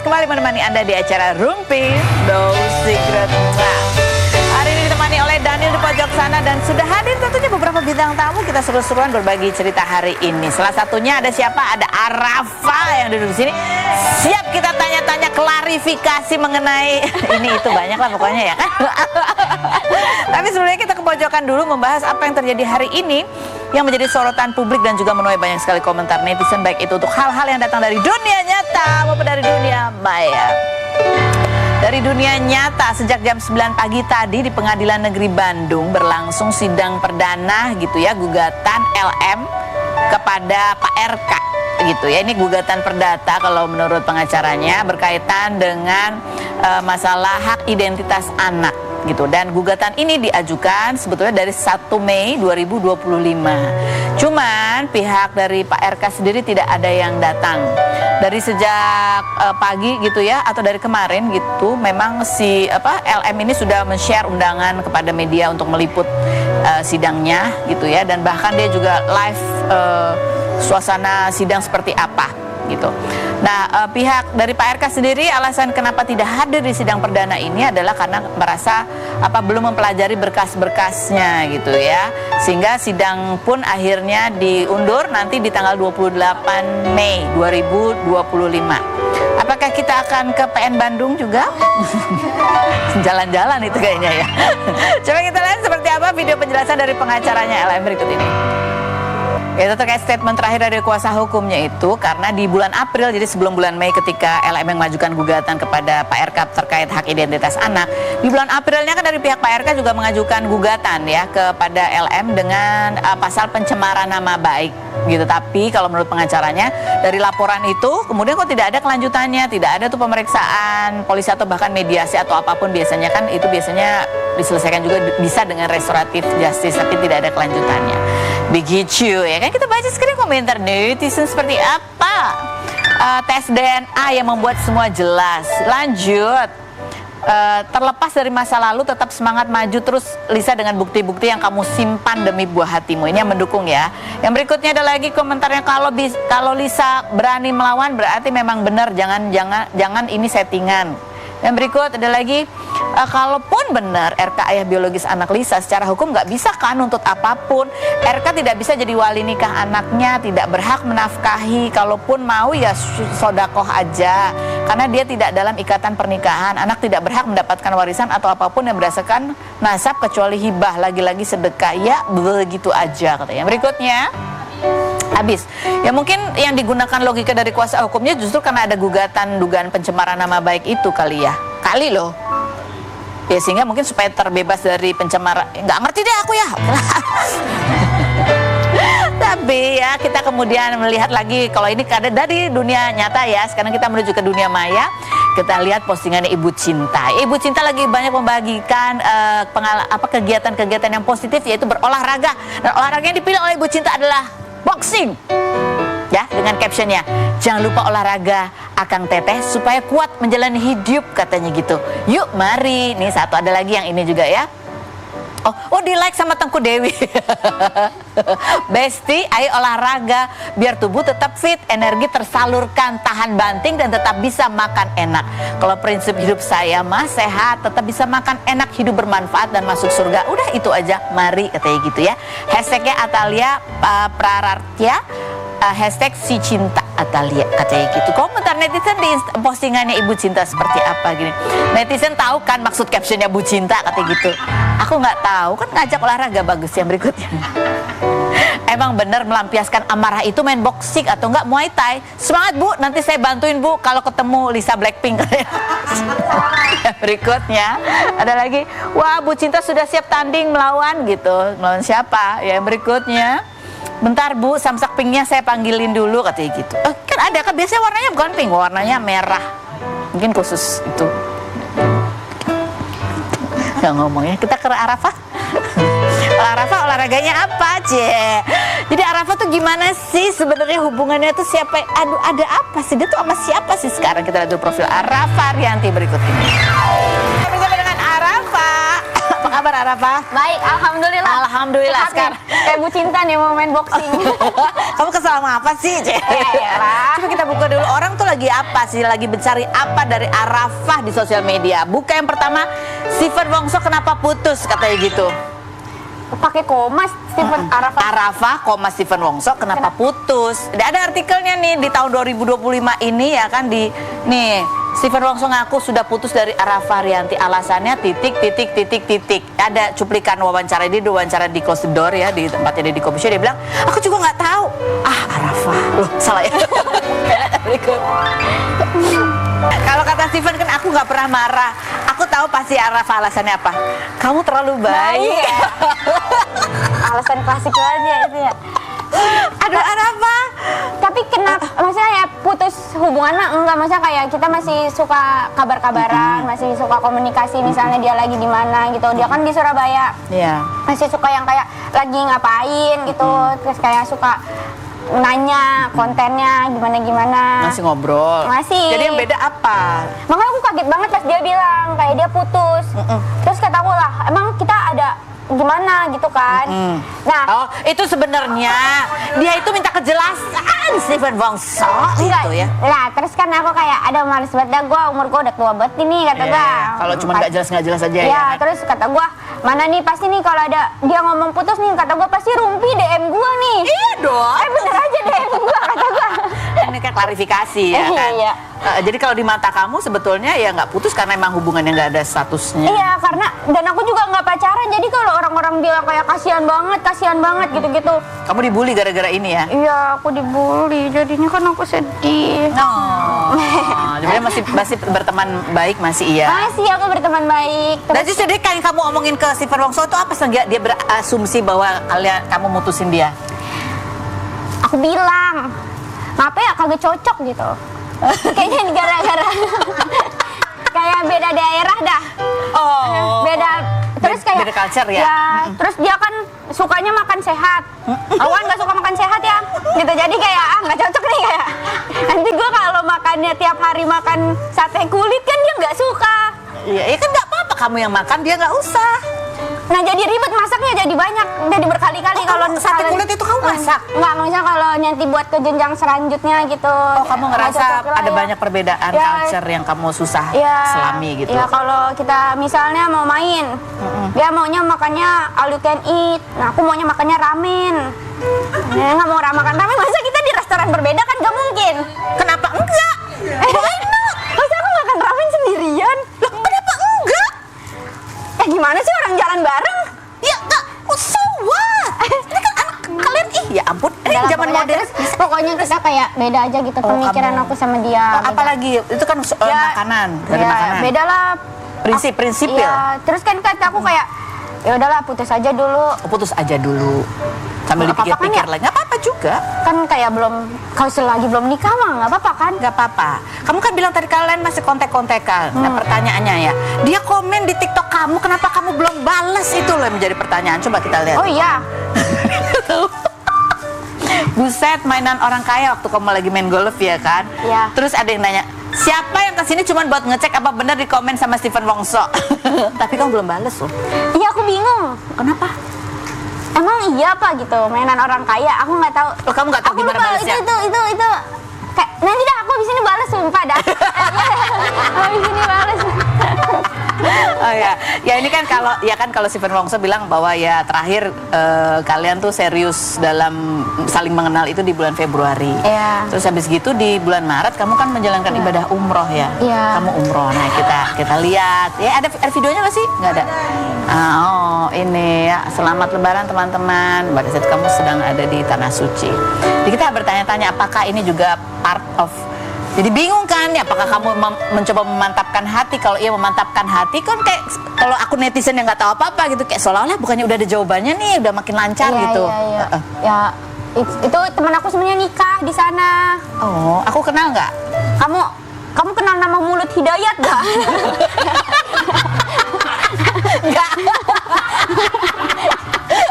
kembali menemani Anda di acara Rumpi No Secret. Hari ini ditemani oleh Daniel di pojok sana dan sudah hadir tentunya beberapa bintang tamu. Kita seru-seruan berbagi cerita hari ini. Salah satunya ada siapa? Ada Arafa yang duduk di sini. Siap kita tanya-tanya klarifikasi mengenai ini itu banyak lah pokoknya ya kan. Tapi sebelumnya kita ke pojokan dulu membahas apa yang terjadi hari ini yang menjadi sorotan publik dan juga menuai banyak sekali komentar netizen, baik itu untuk hal-hal yang datang dari dunia nyata maupun dari dunia maya. Dari dunia nyata, sejak jam 9 pagi tadi di Pengadilan Negeri Bandung berlangsung sidang perdana gitu ya, gugatan LM kepada Pak RK gitu ya. Ini gugatan perdata kalau menurut pengacaranya berkaitan dengan masalah hak identitas anak gitu, dan gugatan ini diajukan sebetulnya dari 1 Mei 2025. Cuman pihak dari Pak RK sendiri tidak ada yang datang. Dari sejak pagi gitu ya, atau dari kemarin gitu, memang si LM ini sudah men-share undangan kepada media untuk meliput sidangnya gitu ya, dan bahkan dia juga live suasana sidang seperti apa gitu. Nah, pihak dari Pak RK sendiri alasan kenapa tidak hadir di sidang perdana ini adalah karena merasa belum mempelajari berkas-berkasnya gitu ya, sehingga sidang pun akhirnya diundur nanti di tanggal 28 Mei 2025. Apakah kita akan ke PN Bandung juga? Jalan-jalan itu kayaknya ya. Coba kita lihat seperti apa video penjelasan dari pengacaranya LM berikut ini. Itu terkait statement terakhir dari kuasa hukumnya itu, karena di bulan April, jadi sebelum bulan Mei ketika LM yang mengajukan gugatan kepada Pak RK terkait hak identitas anak, di bulan Aprilnya kan dari pihak Pak RK juga mengajukan gugatan ya kepada LM dengan pasal pencemaran nama baik gitu. Tapi kalau menurut pengacaranya dari laporan itu kemudian kok tidak ada kelanjutannya, tidak ada tuh pemeriksaan polisi atau bahkan mediasi atau apapun. Biasanya kan itu biasanya diselesaikan juga bisa dengan restoratif justice, tapi tidak ada kelanjutannya. Begitu ya kan, kita baca sekali komentar netizen seperti apa. Tes DNA yang membuat semua jelas. Lanjut. Terlepas dari masa lalu, tetap semangat maju terus Lisa dengan bukti-bukti yang kamu simpan demi buah hatimu. Ini yang mendukung ya. Yang berikutnya ada lagi komentarnya, kalau Lisa berani melawan berarti memang benar, jangan ini settingan. Yang berikut ada lagi, kalaupun benar RK ayah biologis anak Lisa, secara hukum nggak bisa kan nuntut apapun. RK tidak bisa jadi wali nikah anaknya, tidak berhak menafkahi. Kalaupun mau ya sodakoh aja, karena dia tidak dalam ikatan pernikahan. Anak tidak berhak mendapatkan warisan atau apapun yang berdasarkan nasab kecuali hibah, lagi-lagi sedekah. Ya begitu aja katanya. Yang berikutnya habis. Ya mungkin yang digunakan logika dari kuasa hukumnya justru karena ada gugatan dugaan pencemaran nama baik itu kali ya. Kali loh. Ya sehingga mungkin supaya terbebas dari pencemaran. Nggak ngerti deh aku ya. Tapi ya kita kemudian melihat lagi, kalau ini ada dari dunia nyata ya. Sekarang kita menuju ke dunia maya. Kita lihat postingannya Ibu Cinta. Ibu Cinta lagi banyak membagikan kegiatan-kegiatan yang positif, yaitu berolahraga. Dan olahraga yang dipilih oleh Ibu Cinta adalah boxing ya, dengan captionnya, jangan lupa olahraga Akang Teteh supaya kuat menjalani hidup katanya gitu. Yuk mari. Nih satu ada lagi yang ini juga ya. Oh di like sama Tengku Dewi. Besti, ayo olahraga biar tubuh tetap fit, energi tersalurkan, tahan banting dan tetap bisa makan enak. Kalau prinsip hidup saya mah sehat, tetap bisa makan enak, hidup bermanfaat dan masuk surga. Udah itu aja, mari katanya gitu ya. Hashtagnya Atalia Prarartya, hashtag si cinta Atalia katanya gitu. Komentar netizen di postingannya Ibu Cinta seperti apa gini. Netizen tahu kan maksud captionnya Bu Cinta katanya gitu. Aku nggak tahu, kan ngajak olahraga bagus. Yang berikutnya, emang bener melampiaskan amarah itu main boxing atau enggak Muay Thai? Semangat Bu, nanti saya bantuin Bu kalau ketemu Lisa Blackpink. Yang berikutnya ada lagi, wah Bu Cinta sudah siap tanding melawan gitu. Melawan siapa? Yang berikutnya, bentar Bu, samsak pinknya saya panggilin dulu katanya gitu. Kan ada kan biasanya warnanya bukan pink, warnanya merah. Mungkin khusus itu. Nggak ngomongnya, kita ke Arafah. Arafah olahraganya apa, Jadi Arafah tuh gimana sih sebenarnya hubungannya tuh siapa? Aduh, ada apa sih? Dia tuh sama siapa sih sekarang? Kita lihat dulu profil Arafah Rianti berikut ini. Bersama dengan Arafah. Apa kabar Arafah? Baik, alhamdulillah. alhamdulillah sekarang. Kayak Bu Cinta nih mau main boxing. Kamu kesal sama apa sih, Cek? Coba kita buka dulu, orang tuh lagi apa sih? Lagi mencari apa dari Arafah di sosial media? Buka yang pertama, Steven Wongso kenapa putus, katanya gitu. Pakai koma Steven Arafah, Steven Wongso kenapa putus? Ada artikelnya nih di tahun 2025 ini ya kan, nih Steven Wongso ngaku sudah putus dari Arafah Rianti, alasannya titik. Ada cuplikan wawancara, dia diwawancara di Close the Door ya, di tempatnya Deddy Corbuzier. Dia bilang, aku juga nggak tahu. Arafah, loh salah ya. Kalau kata Steven kan, aku nggak pernah marah. Aku tahu pasti Arafah alasannya apa. Kamu terlalu baik. Alasan klasik aja itu ya. Aduh Arafah. Tapi kenapa? Maksudnya ya putus hubungan mah enggak, maksudnya kayak kita masih suka kabar-kabaran, masih suka komunikasi. Misalnya dia lagi di mana gitu, dia kan di Surabaya. Iya. Masih suka yang kayak lagi ngapain gitu, terus kayak suka nanya kontennya gimana. Masih ngobrol. Masih. Jadi yang beda apa? Makanya aku kaget banget pas dia bilang kayak dia putus. Terus kata aku lah, emang kita ada gimana gitu kan. Nah, oh itu sebenarnya dia itu minta kejelasan Steven Wongso gitu ya. Lah terus kan aku kayak ada males banget dah, umur gue udah tua banget ini kata gue. Kalau cuma nggak jelas aja ya. Ya terus kata gue, mana nih pasti nih kalau ada dia ngomong putus nih, kata gue pasti Rumpi DM gue nih. Iya dong. Bener aja DM gue kata gue. Ini kan klarifikasi ya kan. Iya. Jadi kalau di mata kamu sebetulnya ya nggak putus karena emang hubungannya nggak ada statusnya. Iya, karena dan aku juga nggak pacaran. Jadi kalau orang-orang bilang kayak kasihan banget gitu-gitu. Kamu dibully gara-gara ini ya? Iya, aku dibully. Jadinya kan aku sedih. Jadi masih berteman baik masih iya. Masih aku berteman baik. Dan justru dia yang kamu omongin ke Steven Wongso itu apa sehingga dia berasumsi bahwa kamu mutusin dia? Aku bilang, ngapa ya kagak cocok gitu. Kayaknya gara-gara kayak beda daerah dah. Oh. Terus kayak beda culture ya. Terus dia kan sukanya makan sehat. Aku kan nggak suka makan sehat ya. Gitu jadi kayak nggak cocok nih kayak. Nanti gue kalau makannya tiap hari makan sate kulit kan dia nggak suka. Iya, ya kan nggak apa-apa kamu yang makan, dia nggak usah. Nah jadi ribet masaknya, jadi banyak, jadi berkali-kali. Kalau sate kulit itu kamu masak? Enggak, maksudnya kalau nanti buat ke jenjang selanjutnya gitu. Oh kamu ngerasa ada banyak perbedaan culture yang kamu susah selami gitu? Iya, kalau kita misalnya mau main, dia maunya makannya all you can eat. Nah aku maunya makannya ramen. Dia nggak mau makan ramen, masa kita di restoran berbeda kan nggak mungkin. Kenapa enggak? Masa aku makan ramen sendirian? Loh kenapa enggak? Gimana sih orang jalan bareng? Ya enggak, so what? Ini kan anak kalian, ya ampun, ini zaman modern. Pokoknya kita kayak beda aja gitu pemikiran aku sama dia. Apalagi itu kan makanan, dari makanan. Beda lah. Prinsip-prinsipil. Ya, terus kan kata aku kayak, ya udahlah putus aja dulu. Putus aja dulu. Sambil dipikir-pikir lagi, nggak apa-apa juga. Kan kayak kalau selagi belum nikah mah nggak apa-apa kan? Nggak apa-apa. Kamu kan bilang tadi kalian masih kontek-kontekan. Nah pertanyaannya ya, dia komen di TikTok kamu, kenapa kamu belum balas? Itu loh yang menjadi pertanyaan. Coba kita lihat. Oh iya. Buset, mainan orang kaya waktu kamu lagi main golf ya kan? Iya. Terus ada yang nanya, siapa yang kesini cuma buat ngecek apa benar di komen sama Steven Wongso? Tapi kamu belum balas loh. Iya aku bingung. Kenapa? Emang iya apa gitu mainan orang kaya? Aku nggak tahu. Oh kamu nggak tahu gimana balasnya? Itu. Kayak nanti dah aku abis ini balas sumpah dah. Abis ini balas. Oh ya ini kan kalau Steven Wongso bilang bahwa ya terakhir kalian tuh serius dalam saling mengenal itu di bulan Februari. Iya. Terus habis gitu di bulan Maret kamu kan menjalankan ibadah umroh ya. Iya. Kamu umroh. Nah kita lihat. Ya ada videonya nggak sih? Nggak ada. Oh ini ya, selamat Lebaran teman-teman. Pada saat kamu sedang ada di tanah suci. Jadi kita bertanya-tanya apakah ini juga part of. Jadi bingung kan ya, apakah kamu mencoba memantapkan hati? Kalau iya memantapkan hati kan kayak kalau aku netizen yang nggak tahu apa-apa gitu, kayak seolah-olah bukannya udah ada jawabannya nih, udah makin lancar gitu. Iya. Ya itu teman aku sebenarnya nikah di sana. Oh, aku kenal nggak? Kamu kenal nama Mulut Hidayat nggak? Nggak.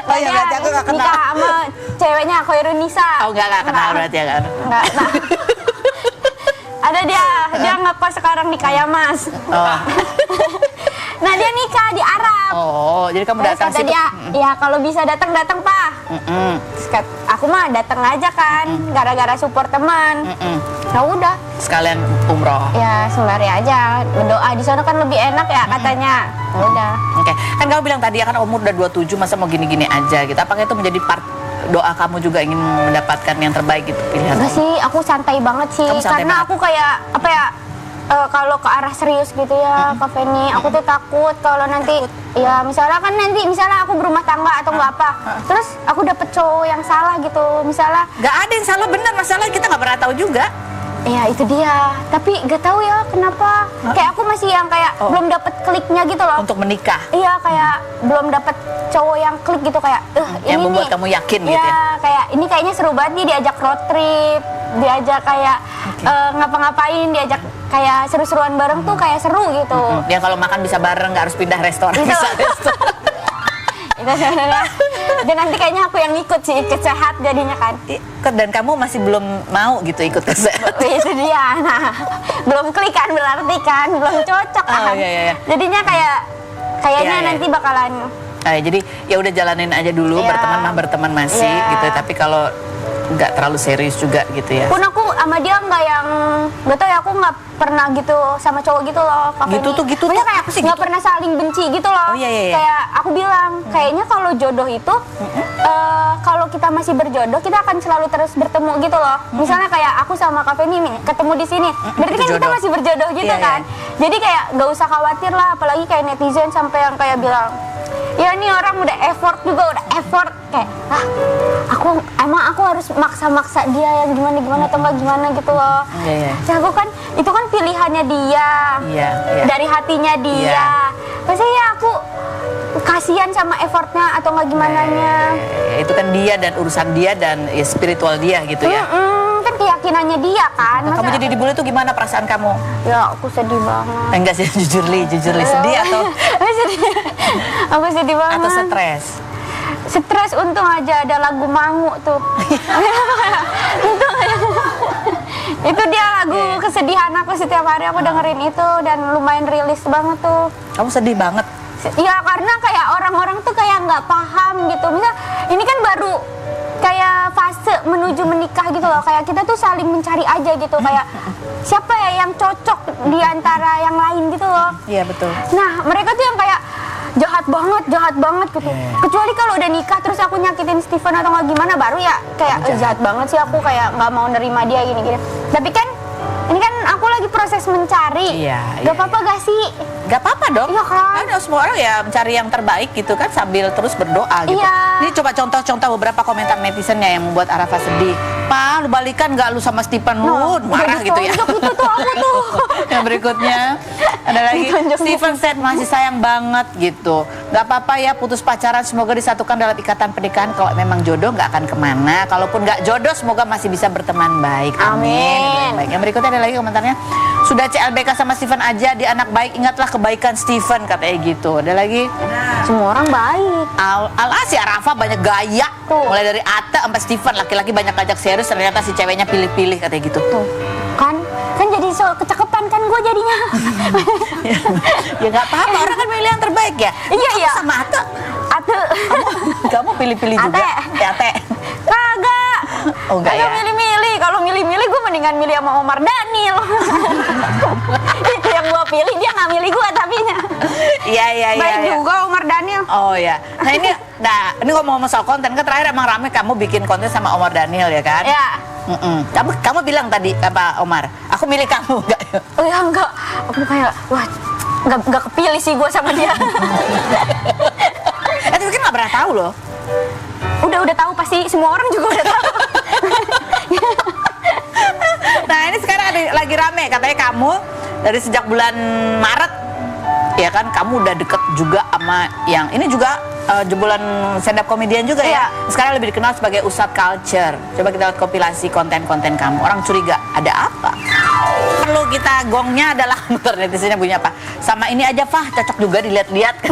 Oh ya berarti aku nggak kenal. Nikah sama ceweknya Khairun Nisa. Oh nggak kenal berarti ya kan? Nggak. Ada dia ngekos sekarang di Kaya Mas. Oh. Nah dia nikah di Arab. Oh, jadi kamu Terus datang kata situ. dia, ya kalau bisa datang Pak. Terus aku mah datang aja kan, gara-gara support teman. Nah udah, Sekalian umroh. ya sembari aja berdoa di sana kan lebih enak ya katanya. Ya udah. Oke, kan kamu bilang tadi ya kan umur udah 27 masa mau gini-gini aja gitu. Apakah itu menjadi part doa kamu juga ingin mendapatkan yang terbaik gitu pilihan? Enggak sih, aku santai banget sih. Kamu santai Karena banget. aku kayak apa ya? Kalau ke arah serius gitu ya, Kak Feni, aku tuh takut kalau nanti ya misalnya aku berumah tangga atau nggak apa, terus aku dapet cowok yang salah gitu, misalnya Gak ada yang salah benar, masalah kita nggak pernah tahu juga. ya itu dia, tapi nggak tahu ya kenapa, kayak aku masih yang kayak belum dapet kliknya gitu loh. Untuk menikah. Iya, kayak belum dapet cowok yang klik gitu, kayak Yang ini membuat nih, kamu yakin gitu ya? Iya, kayak ini kayaknya seru banget nih, diajak road trip, diajak kayak ngapa-ngapain, diajak kayak seru-seruan bareng tuh kayak seru gitu. Yang kalau makan bisa bareng, nggak harus pindah restoran. Itu. Bisa restoran. Itu sebenarnya. Dan nanti kayaknya aku yang ikut sih, ikut sehat jadinya kan. Dan kamu masih belum mau gitu ikut ke saya. Itu dia. Nah, belum klik kan berarti kan, belum cocok kan. Iya. Jadinya kayaknya Iya. nanti bakalan Jadi ya udah jalanin aja dulu, Iya. berteman mah berteman masih Iya. gitu. Tapi kalau nggak terlalu serius juga gitu ya. pun aku sama dia nggak yang nggak tau ya, aku nggak pernah gitu sama cowok gitu loh, Kak Gitu Feni. tuh, gitu Maksudnya tuh. kayak Apa sih nggak gitu? pernah saling benci gitu loh. Oh, iya. Kayak aku bilang kayaknya kalau jodoh itu kalau kita masih berjodoh kita akan selalu terus bertemu gitu loh. Misalnya kayak aku sama Kak Feni ketemu di sini, berarti kan kita Berjodoh. masih berjodoh gitu Iya, kan. Jadi kayak nggak usah khawatir lah, apalagi kayak netizen sampai yang kayak bilang ya ini orang udah effort kayak aku harus maksa dia yang gimana atau enggak gimana gitu loh. Iya. Ya aku kan itu kan pilihannya dia, Iya. dari hatinya dia. Iya. Masa ya aku kasihan sama effortnya atau enggak gimananya. Itu kan dia dan urusan dia dan ya, spiritual dia gitu ya. Kan keyakinannya dia kan. Nah, kamu Masa- jadi dibully tuh gimana perasaan kamu? ya aku sedih banget. Enggak sih, jujur li sedih atau Aku sedih banget. atau stres? Stres, untung aja ada lagu Mangu tuh. Untung aja. Itu dia lagu kesedihan aku, setiap hari aku dengerin itu dan lumayan rilis banget tuh. Kamu sedih banget. Ya karena kayak orang-orang tuh kayak nggak paham gitu. Misal ini kan baru kayak fase menuju menikah gitu loh. Kayak kita tuh saling mencari aja gitu. Kayak siapa ya yang cocok di antara yang lain gitu loh. Iya betul. Nah mereka tuh yang kayak jahat banget gitu. Kecuali kalau udah nikah terus aku nyakitin Steven atau nggak gimana, baru ya kayak jahat banget sih aku, kayak nggak mau nerima dia gini-gini. Tapi kan ini kan aku lagi proses mencari. Iya, Gak apa-apa gak sih? Gak apa-apa dong. Iya kan? Kan semua orang ya mencari yang terbaik gitu kan sambil terus berdoa gitu. Iya. Ini coba contoh-contoh beberapa komentar netizennya yang membuat Arafah sedih. Pa, lu balikan gak lu sama Stephen lu? Marah gitu ya. Ditonjok itu tuh aku tuh. Yang berikutnya ada lagi Ditonjok. Stephen said masih sayang banget gitu. Gak apa-apa ya putus pacaran, semoga disatukan dalam ikatan pernikahan. Kalau memang jodoh gak akan kemana. Kalaupun gak jodoh semoga masih bisa berteman baik. Amin. Baik. Yang berikutnya ada lagi komentarnya. Sudah CLBK sama Stephen aja, di anak baik ingatlah kebaikan Stephen, katanya gitu. Ada lagi Semua orang baik. si Arafah banyak gaya. Tuh. Mulai dari Ata sampai Stephen, laki-laki banyak ajak serius, ternyata si ceweknya pilih-pilih katanya gitu. Tuh. Kan jadi so kecekepan kan gue jadinya. Ya nggak apa-apa, orang kan milih yang terbaik ya. Iya, Kamu iya. sama Ata, Ate. kamu pilih-pilih juga. Ate. Ya, Ate. Kagak. Oh, enggak Kagak ya? milih-milih. Kalau milih-milih gue mendingan milih sama Omar Daniel. Itu yang gue pilih, dia nggak milih gue tapinya. Iya. Baik juga Omar Daniel. Oh ya. Nah ini ngomong-ngomong soal konten, kan terakhir emang rame kamu bikin konten sama Omar Daniel ya kan? Ya. Kamu bilang tadi apa Omar? Aku milih kamu enggak? Oh ya enggak. Aku kayak wah nggak kepilih sih gue sama dia. Tapi kan nggak pernah tahu loh. Udah tahu, pasti semua orang juga udah tahu. Nah ini sekarang lagi rame katanya kamu dari sejak bulan Maret ya kan, kamu udah deket juga sama yang ini juga jebolan stand up comedian juga ya. Sekarang lebih dikenal sebagai Ustadz Culture. Coba kita lihat kompilasi konten-konten kamu. Orang curiga ada apa? Perlu kita gongnya adalah motor netizennya bunyi apa? Sama ini aja Fah, cocok juga dilihat-lihat.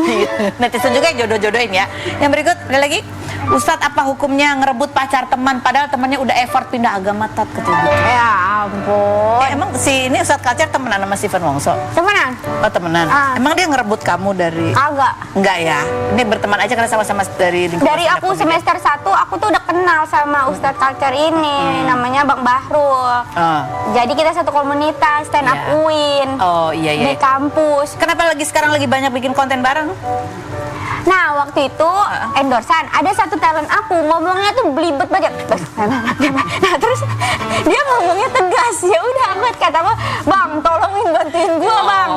Netizen juga yang jodoh-jodohin ya. Yang berikut ada lagi. Ustadz apa hukumnya ngerebut pacar teman padahal temannya udah effort pindah agama tat katanya. Ya ampun. Emang si ini Ustadz Culture temenan sama Stephen Wongso? Temenan? Oh temenan. Emang dia ngerebut kamu dari? Agak. Enggak ya. Ini berteman aja karena sama-sama dari lingkungan Dari aku semester 1 aku tuh udah kenal sama Ustadz Culture ini, namanya Bang Bahrul. Jadi kita satu komunitas stand up UIN. Oh iya. Di kampus. Kenapa sekarang lagi banyak bikin konten bareng? Nah waktu itu endorsan ada satu talent aku ngomongnya tuh belibet banget. Nah terus dia ngomongnya tegas, ya udah amat kata aku, bang tolongin bantuin gua bang.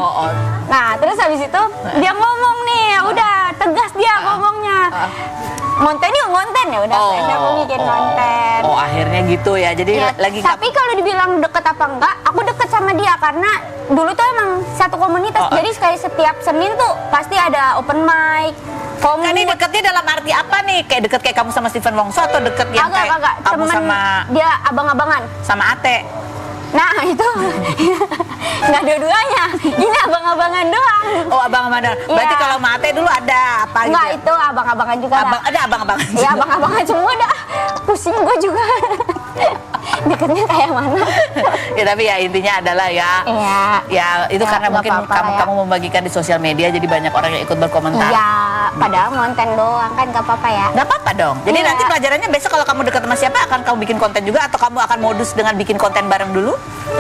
Nah terus habis itu dia ngomong nih, ya udah tegas dia ngomongnya. Konten yuk konten ya udah akhirnya aku bikin konten. Oh akhirnya gitu ya. Jadi lagi. Tapi kalau dibilang deket apa enggak, aku deket sama dia karena dulu tuh emang satu komunitas. Jadi sekali setiap Senin tuh pasti ada open mic. Nah, ini deketnya dalam arti apa nih? Kayak deket kayak kamu sama Stephen Wongso atau deket yang kayak kamu sama dia abang-abangan sama Ate? Nah itu nggak dua-duanya, ini abang-abangan doang. Oh abang-abangan doang. Berarti kalau sama Ate dulu ada apa gitu? Enggak, itu abang-abangan juga. Ada abang-abangan. Iya abang-abangan semua dah. Pusing gue juga. Deketnya kayak mana? Ya tapi ya intinya adalah ya itu karena mungkin kamu membagikan di sosial media jadi banyak orang yang ikut berkomentar. Iya, padahal konten doang kan gak apa-apa ya. Gak apa-apa dong. Jadi nanti pelajarannya besok kalau kamu dekat sama siapa akan kamu bikin konten juga atau kamu akan modus dengan bikin konten bareng dulu?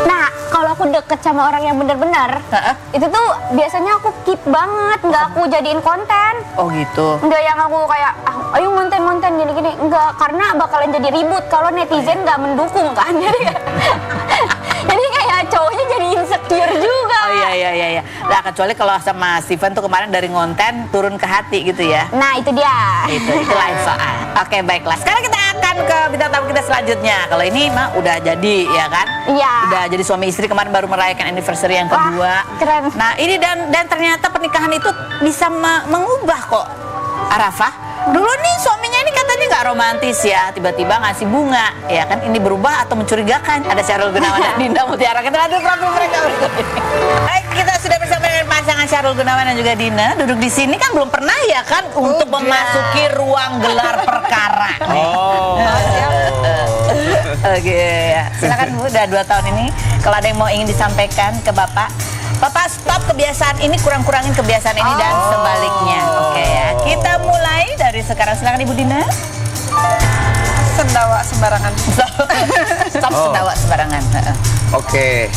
Nah, kalau aku deket sama orang yang benar-benar, itu tuh biasanya aku keep banget, nggak aku jadiin konten. Oh gitu. Nggak yang aku kayak, ayo konten gini-gini. Nggak, karena bakalan jadi ribut kalau netizen nggak mendukung kan. Jadi kayak cowoknya jadi insecure juga. Oh iya. Nah kecuali kalau sama Steven tuh kemarin dari ngonten turun ke hati gitu ya. Nah itu dia. Itu lain soal. Oke baiklah. Sekarang kita akan ke bintang tamu kita selanjutnya. Kalau ini mah udah jadi ya kan? Iya. Udah jadi suami istri kemarin baru merayakan anniversary yang kedua. Wah, keren. Nah ini dan ternyata pernikahan itu bisa mengubah kok Arafah. Dulu nih suaminya ini katanya nggak romantis ya, tiba-tiba ngasih bunga, ya kan ini berubah atau mencurigakan? Ada Syahrul Gunawan dan Dinda Mutiara. Kita lanjut profil mereka berikut ini. Baik, kita sudah bersama dengan pasangan Syahrul Gunawan dan juga Dina. Duduk di sini kan belum pernah ya kan untuk memasuki ruang gelar perkara. Oke, ya. Silakan Bu, udah 2 tahun ini. Kalau ada yang mau ingin disampaikan ke Bapak. Bapak stop kebiasaan ini, kurang-kurangin kebiasaan ini dan sebaliknya. Oke ya. Kita mulai dari sekarang. Silakan Ibu Dina. Sendawa sembarangan. Stop sendawa sembarangan. Oke.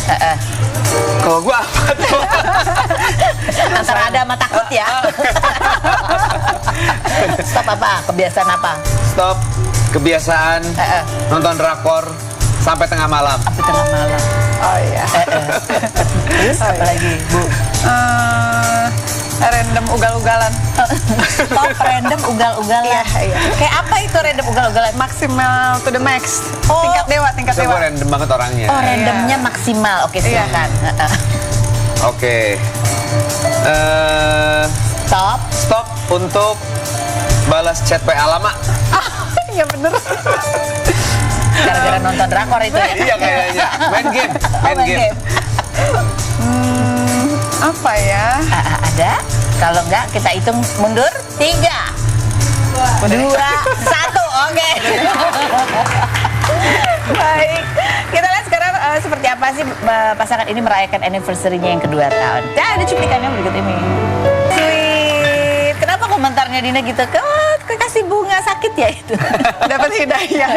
Kalau gua apa tuh? Antara ada sama takut ya. Stop apa? Kebiasaan apa? Stop kebiasaan nonton drakor sampai tengah malam. Sampai tengah malam. Oh iya. Terus apa lagi, Bu? Random ugal-ugalan. Stop random ugal-ugalan. Iya. Kayak apa itu random ugal-ugalan? Maksimal to the max. Oh. Tingkat dewa. So, gua random banget orangnya. Oh, randomnya maksimal. Oke, silakan. Oke. Stop untuk balas chat WA lama. Iya bener. Gara-gara nonton drakor itu ya? Iya kayaknya. Main game. Apa ya? Ada? Kalau enggak kita hitung mundur 3 2 1. Oke. Baik. Kita lihat sekarang seperti apa sih pasangan ini merayakan anniversary-nya yang kedua tahun. Nah, ada cuplikannya berikut ini. Sweet. Kenapa komentarnya Dina gitu? Kasih bunga sakit ya itu. Dapat hidayah.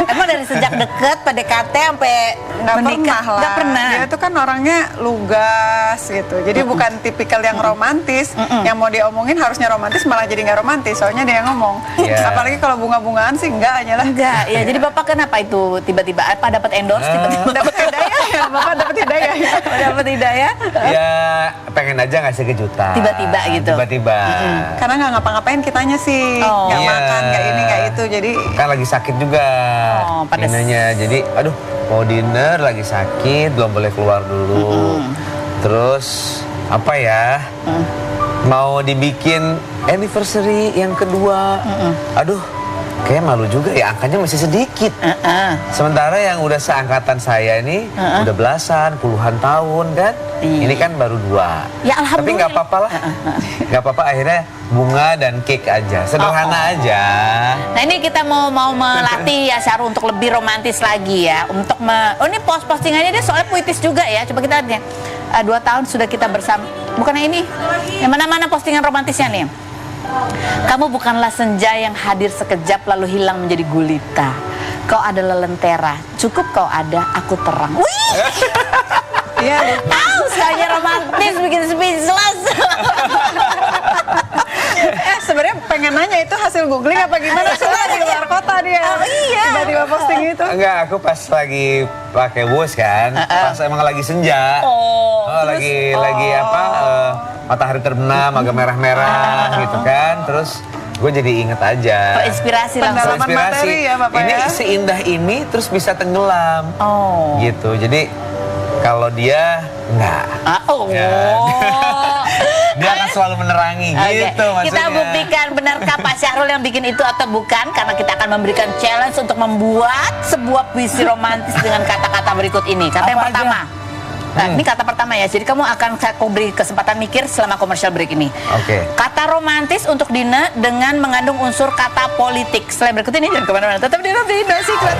Emang dari sejak deket PDKT sampai menikah lah. Nggak pernah. Dia tuh kan orangnya lugas gitu. Jadi bukan tipikal yang romantis. Yang mau diomongin harusnya romantis malah jadi nggak romantis. Soalnya dia yang ngomong. Apalagi kalau bunga-bungaan sih enggak aja lah. Enggak. Ya jadi Bapak kenapa itu tiba-tiba apa dapat endorse tiba-tiba dapat hidayah ya. Bapak dapat hidayah ya. Dapat hidayah. Ya pengen aja ngasih kejutan. Tiba-tiba gitu. Tiba-tiba. Karena nggak ngapa-ngapain kitanya sih. Nggak makan, nggak ini, nggak itu. Jadi kan lagi sakit juga. Dinanya. Jadi aduh mau dinner lagi sakit, belum boleh keluar dulu. Terus apa ya? Mau dibikin anniversary yang kedua. Aduh, kayak malu juga ya, angkanya masih sedikit. Sementara yang udah seangkatan saya ini udah belasan, puluhan tahun kan. Ini kan baru 2. Ya, Tapi alhamdulillah. nggak apa-apa lah. Nggak apa-apa, akhirnya bunga dan cake aja. Sederhana aja. Nah ini kita mau melatih ya Syahrul untuk lebih romantis lagi ya. Untuk oh ini postingannya dia soalnya puitis juga ya. Coba kita lihat ya. 2 tahun sudah kita bersama. Bukannya ini? Yang mana-mana postingan romantisnya nih. Kamu bukanlah senja yang hadir sekejap lalu hilang menjadi gulita. Kau adalah lentera. Cukup kau ada, aku terang. Wih! Iya. Tahu sekali romantis bikin speechless. Sebenarnya pengen nanya itu hasil googling apa gimana? Soalnya di luar kota dia. Iya. Tiba-tiba posting itu. Enggak, aku pas lagi pakai bus kan, pas emang lagi senja. Lagi apa? Matahari terbenam, agak merah-merah gitu kan. Terus gue jadi inget aja. Inspirasi langsung. Pendalaman materi ya, Bapak ini ya? seindah ini terus bisa tenggelam. Oh. Gitu. Jadi kalau dia enggak. Dia akan selalu menerangi gitu maksudnya. Kita buktikan benarkah Pak Syahrul yang bikin itu atau bukan, karena kita akan memberikan challenge untuk membuat sebuah puisi romantis dengan kata-kata berikut ini. Kata yang Apa aja? pertama. Nah, ini kata pertama ya. Jadi kamu akan aku beri kesempatan mikir selama commercial break ini. Oke. Kata romantis untuk Dina dengan mengandung unsur kata politik. Selain berikut ini jangan kemana-mana. Tetap di Dina Secret.